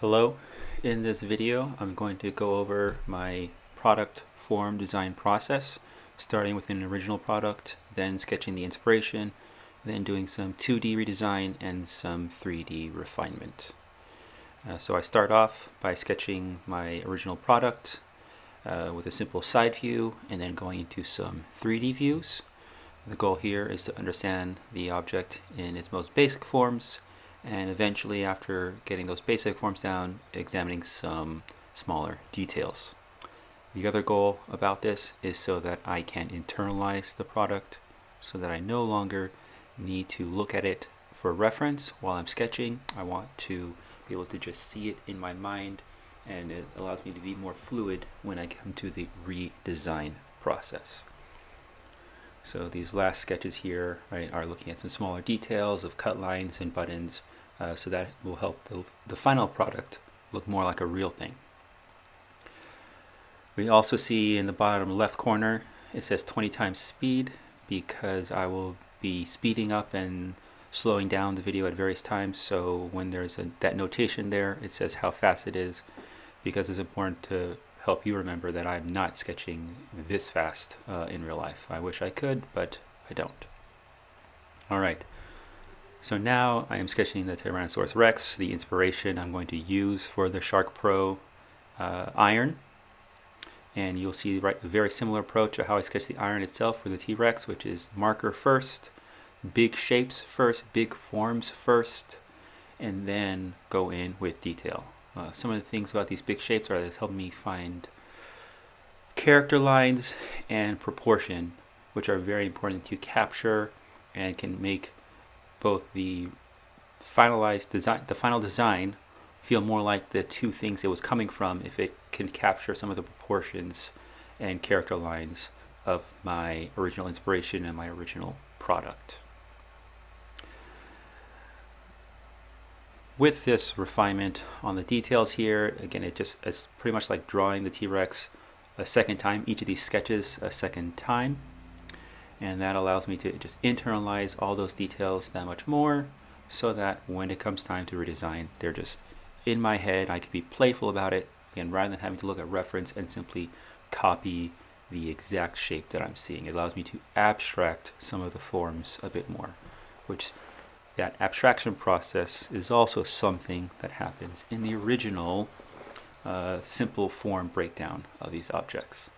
Hello, in this video I'm going to go over my product form design process, starting with an original product, then sketching the inspiration, then doing some 2D redesign and some 3D refinement. So I start off by sketching my original product with a simple side view and then going into some 3D views. The goal here is to understand the object in its most basic forms, and eventually, after getting those basic forms down, examining some smaller details. The other goal about this is so that I can internalize the product, so that I no longer need to look at it for reference while I'm sketching. I want to be able to just see it in my mind, and it allows me to be more fluid when I come to the redesign process. So these last sketches here, right, are looking at some smaller details of cut lines and buttons, so that will help the final product look more like a real thing. We also see in the bottom left corner, it says 20 times speed, because I will be speeding up and slowing down the video at various times. So when there's that notation there, it says how fast it is, because it's important to help you remember that I'm not sketching this fast in real life. I wish I could, but I don't. All right. So now I am sketching the Tyrannosaurus Rex, the inspiration I'm going to use for the Shark Pro iron. And you'll see a very similar approach to how I sketch the iron itself for the T-Rex, which is marker first, big shapes first, big forms first, and then go in with detail. Some of the things about these big shapes are that help me find character lines and proportion, which are very important to capture and can make both the final design feel more like the two things it was coming from if it can capture some of the proportions and character lines of my original inspiration and my original product. With this refinement on the details here, again, it's pretty much like drawing the T-Rex a second time, each of these sketches a second time. And that allows me to just internalize all those details that much more, so that when it comes time to redesign, they're just in my head. I can be playful about it, again, rather than having to look at reference and simply copy the exact shape that I'm seeing. It allows me to abstract some of the forms a bit more, which that abstraction process is also something that happens in the original simple form breakdown of these objects.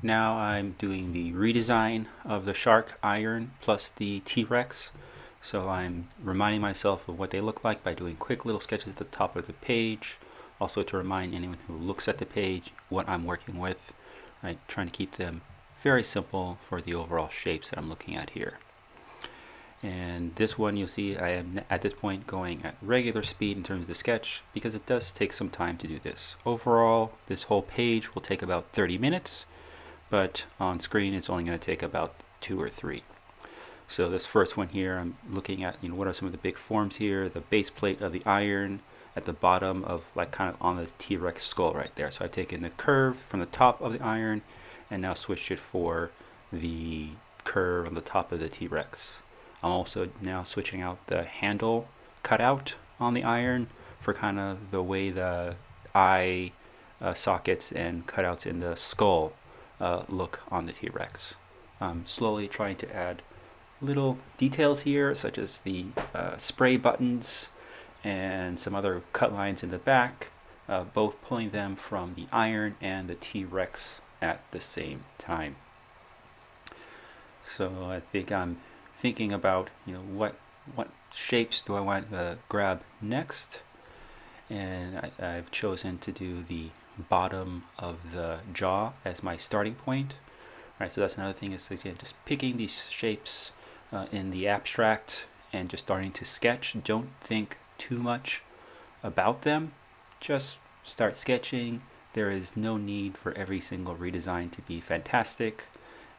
Now I'm doing the redesign of the shark iron plus the T-Rex. So I'm reminding myself of what they look like by doing quick little sketches at the top of the page. Also to remind anyone who looks at the page what I'm working with. Right, trying to keep them very simple for the overall shapes that I'm looking at here. And this one, you'll see I am at this point going at regular speed in terms of the sketch, because it does take some time to do this. Overall, this whole page will take about 30 minutes. But on screen it's only going to take about 2 or 3. So this first one here, I'm looking at, what are some of the big forms here, the base plate of the iron at the bottom of, like, kind of on the T-Rex skull right there. So I've taken the curve from the top of the iron and now switched it for the curve on the top of the T-Rex. I'm also now switching out the handle cutout on the iron for kind of the way the eye sockets and cutouts in the skull look on the T-Rex. I'm slowly trying to add little details here, such as the spray buttons and some other cut lines in the back, both pulling them from the iron and the T-Rex at the same time. So I think I'm thinking about what shapes do I want to grab next, and I've chosen to do the bottom of the jaw as my starting point. Right, so that's another thing, is again just picking these shapes in the abstract and just starting to sketch. Don't think too much about them, just start sketching. There is no need for every single redesign to be fantastic.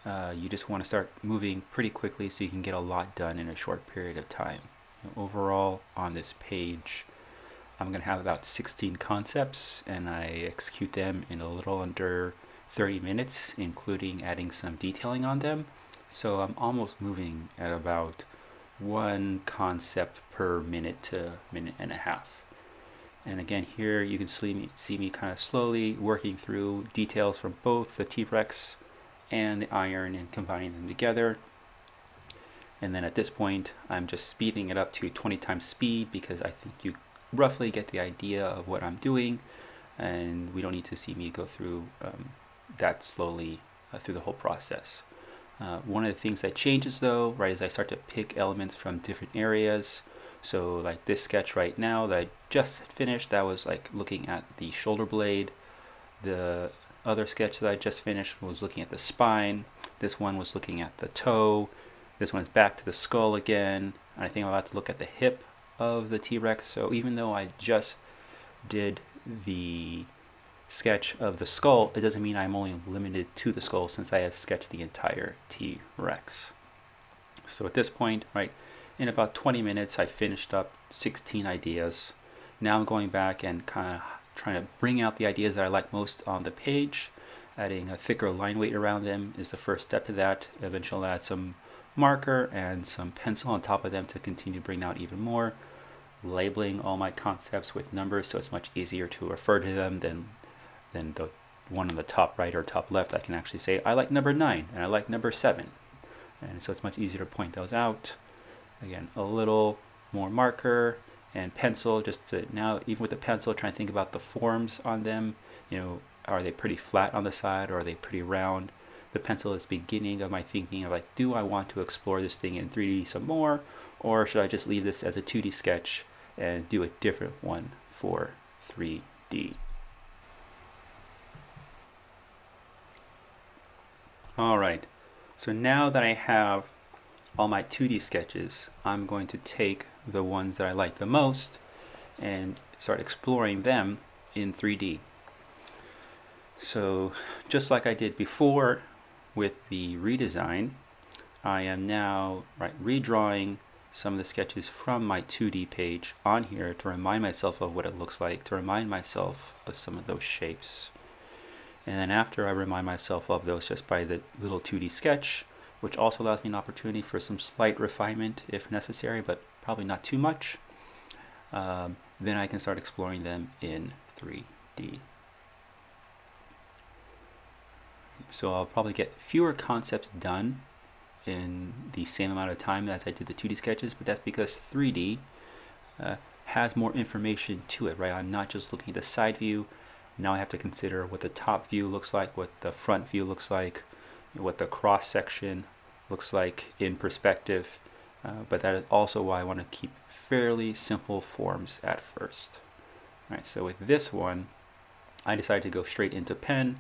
You just want to start moving pretty quickly so you can get a lot done in a short period of time. Overall, on this page, I'm going to have about 16 concepts, and I execute them in a little under 30 minutes, including adding some detailing on them. So I'm almost moving at about one concept per minute to minute and a half. And again, here you can see me kind of slowly working through details from both the T-Rex and the iron and combining them together. And then at this point, I'm just speeding it up to 20 times speed because I think you roughly get the idea of what I'm doing, and we don't need to see me go through that slowly through the whole process. One of the things that changes though, right, is I start to pick elements from different areas. So like this sketch right now that I just finished, that was like looking at the shoulder blade. The other sketch that I just finished was looking at the spine. This one was looking at the toe. This one's back to the skull again. And I think I'm about to look at the hip of the T-Rex. So even though I just did the sketch of the skull, it doesn't mean I'm only limited to the skull, since I have sketched the entire T-Rex. So at this point, right, in about 20 minutes, I finished up 16 ideas. Now I'm going back and kind of trying to bring out the ideas that I like most on the page. Adding a thicker line weight around them is the first step to that. Eventually I'll add some marker and some pencil on top of them to continue to bring out even more. Labeling all my concepts with numbers so it's much easier to refer to them than the one on the top right or top left. I can actually say I like number 9 and I like number 7, and so it's much easier to point those out. Again, a little more marker and pencil, just to now, even with the pencil, trying to think about the forms on them. Are they pretty flat on the side, or are they pretty round? The pencil is the beginning of my thinking of like, do I want to explore this thing in 3D some more, or should I just leave this as a 2D sketch and do a different one for 3D? Alright, so now that I have all my 2D sketches, I'm going to take the ones that I like the most and start exploring them in 3D. So just like I did before with the redesign, I am now redrawing some of the sketches from my 2D page on here to remind myself of what it looks like, to remind myself of some of those shapes. And then after I remind myself of those just by the little 2D sketch, which also allows me an opportunity for some slight refinement if necessary, but probably not too much, then I can start exploring them in 3D. So I'll probably get fewer concepts done in the same amount of time as I did the 2D sketches, but that's because 3D has more information to it, right? I'm not just looking at the side view. Now I have to consider what the top view looks like, what the front view looks like, what the cross section looks like in perspective. But that is also why I want to keep fairly simple forms at first. All right, so with this one, I decided to go straight into pen,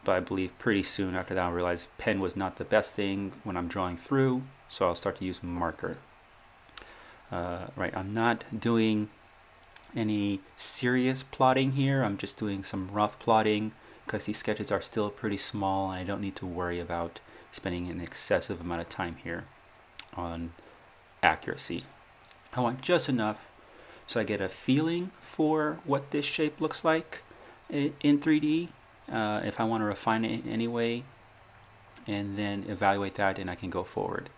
but I believe pretty soon after that I realized pen was not the best thing when I'm drawing through, so I'll start to use marker. I'm not doing any serious plotting here. I'm just doing some rough plotting because these sketches are still pretty small and I don't need to worry about spending an excessive amount of time here on accuracy. I want just enough so I get a feeling for what this shape looks like in 3D, if I want to refine it in any way, and then evaluate that and I can go forward.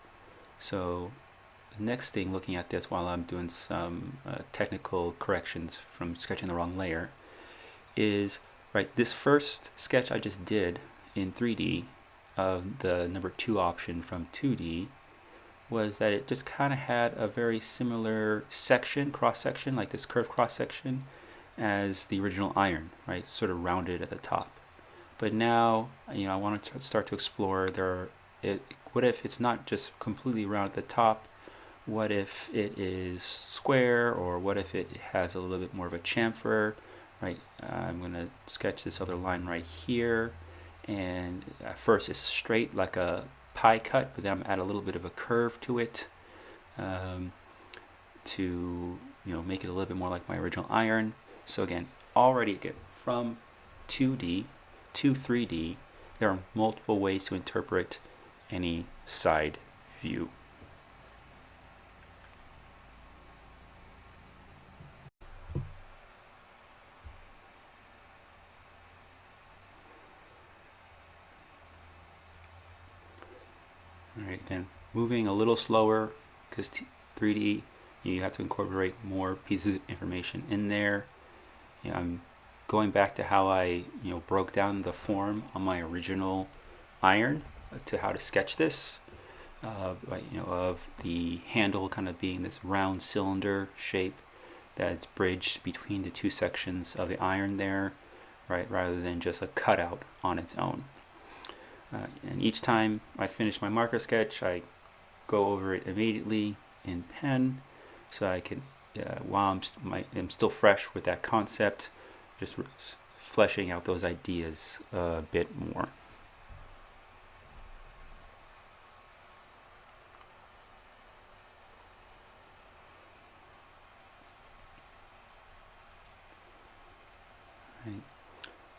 So the next thing, looking at this while I'm doing some technical corrections from sketching the wrong layer, is this first sketch I just did in 3D of the number 2 option from 2D was that it just kind of had a very similar section, cross section, like this curved cross section, as the original iron, right? Sort of rounded at the top. But now, I want to start to explore what if it's not just completely round at the top? What if it is square, or what if it has a little bit more of a chamfer, right? I'm going to sketch this other line right here, and at first it's straight like a pie cut, but then I'm add a little bit of a curve to it to make it a little bit more like my original iron. So again, from 2D to 3D, there are multiple ways to interpret any side view. All right, again, moving a little slower because 3D, you have to incorporate more pieces of information in there. I'm going back to how I broke down the form on my original iron to how to sketch this. Of the handle kind of being this round cylinder shape that's bridged between the two sections of the iron there, right, rather than just a cutout on its own. And each time I finish my marker sketch, I go over it immediately in pen, so I can, while I'm still fresh with that concept, just fleshing out those ideas a bit more. Right.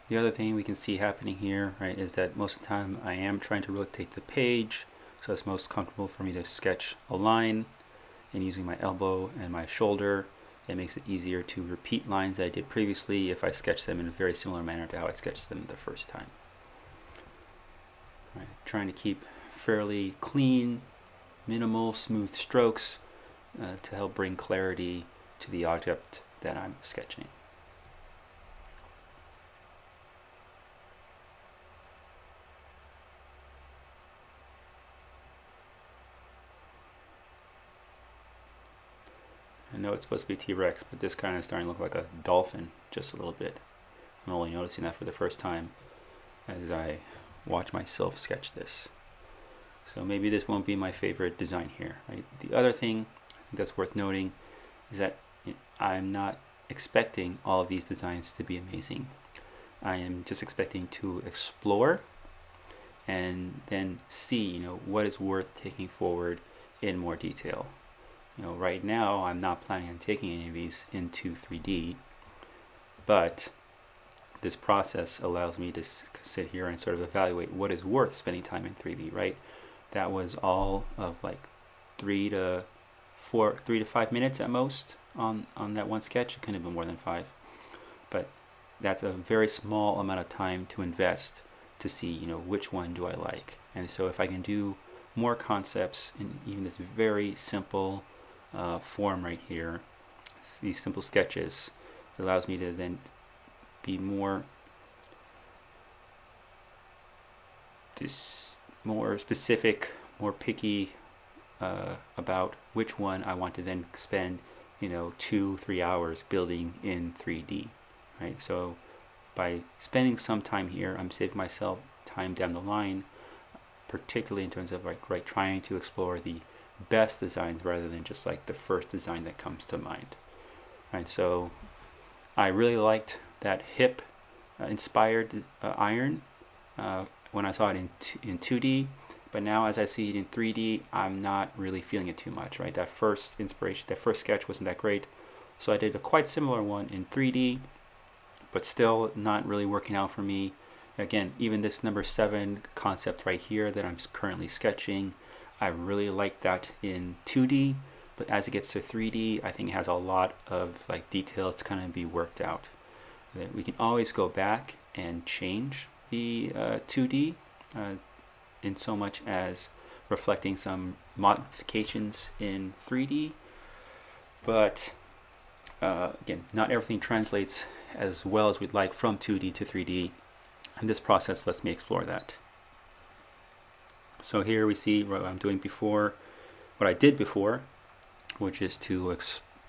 The other thing we can see happening here, right, is that most of the time I am trying to rotate the page, so it's most comfortable for me to sketch a line, and using my elbow and my shoulder, it makes it easier to repeat lines that I did previously if I sketch them in a very similar manner to how I sketched them the first time. Right. Trying to keep fairly clean, minimal, smooth strokes to help bring clarity to the object that I'm sketching. I know it's supposed to be T-Rex, but this kind of is starting to look like a dolphin just a little bit. I'm only noticing that for the first time as I watch myself sketch this. So maybe this won't be my favorite design here. Right? The other thing I think that's worth noting is that I'm not expecting all of these designs to be amazing. I am just expecting to explore and then see, what is worth taking forward in more detail. Right now I'm not planning on taking any of these into 3D, but this process allows me to sit here and sort of evaluate what is worth spending time in 3D, right? That was all of like 3 to 5 minutes at most on that one sketch. It couldn't have been more than 5, but that's a very small amount of time to invest to see, which one do I like. And so if I can do more concepts in even this very simple form right here, these simple sketches, it allows me to then be more specific, more picky about which one I want to then spend 2-3 hours building in 3D, right? So by spending some time here, I'm saving myself time down the line, particularly in terms of trying to explore the best designs rather than just like the first design that comes to mind, right? So I really liked that hip inspired iron when I saw it in 2D, but now as I see it in 3D, I'm not really feeling it too much, right? That first inspiration, that first sketch wasn't that great, so I did a quite similar one in 3D, but still not really working out for me. Again, even this number 7 concept right here that I'm currently sketching, I really like that in 2D, but as it gets to 3D, I think it has a lot of details to kind of be worked out. We can always go back and change the 2D in so much as reflecting some modifications in 3D, but again, not everything translates as well as we'd like from 2D to 3D, and this process lets me explore that. So here we see what I'm doing before, what I did before, which is to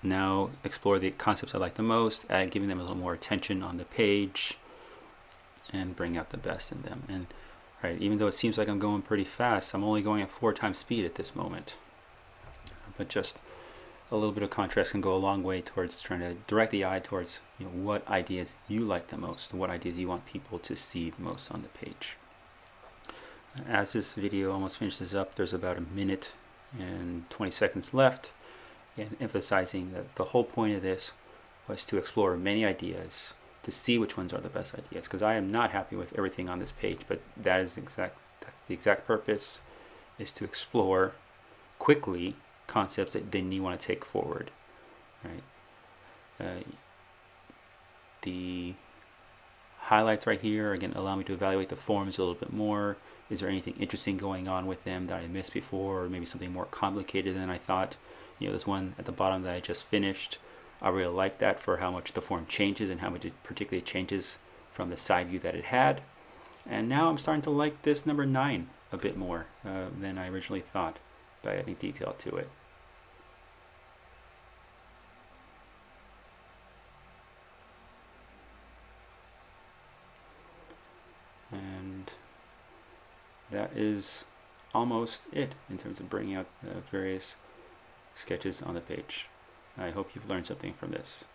now explore the concepts I like the most, giving them a little more attention on the page, and bring out the best in them. And right, even though it seems like I'm going pretty fast, I'm only going at 4 times speed at this moment. But just a little bit of contrast can go a long way towards trying to direct the eye towards what ideas you like the most, what ideas you want people to see the most on the page. As this video almost finishes up, there's about 1 minute and 20 seconds left, and emphasizing that the whole point of this was to explore many ideas, to see which ones are the best ideas, because I am not happy with everything on this page, but that's the exact purpose, is to explore quickly concepts that then you want to take forward, right? highlights right here, again, allow me to evaluate the forms a little bit more. Is there anything interesting going on with them that I missed before, or maybe something more complicated than I thought? This one at the bottom that I just finished, I really like that for how much the form changes and how much it particularly changes from the side view that it had. And now I'm starting to like this number 9 a bit more than I originally thought by adding detail to it. And that is almost it in terms of bringing out the various sketches on the page. I hope you've learned something from this.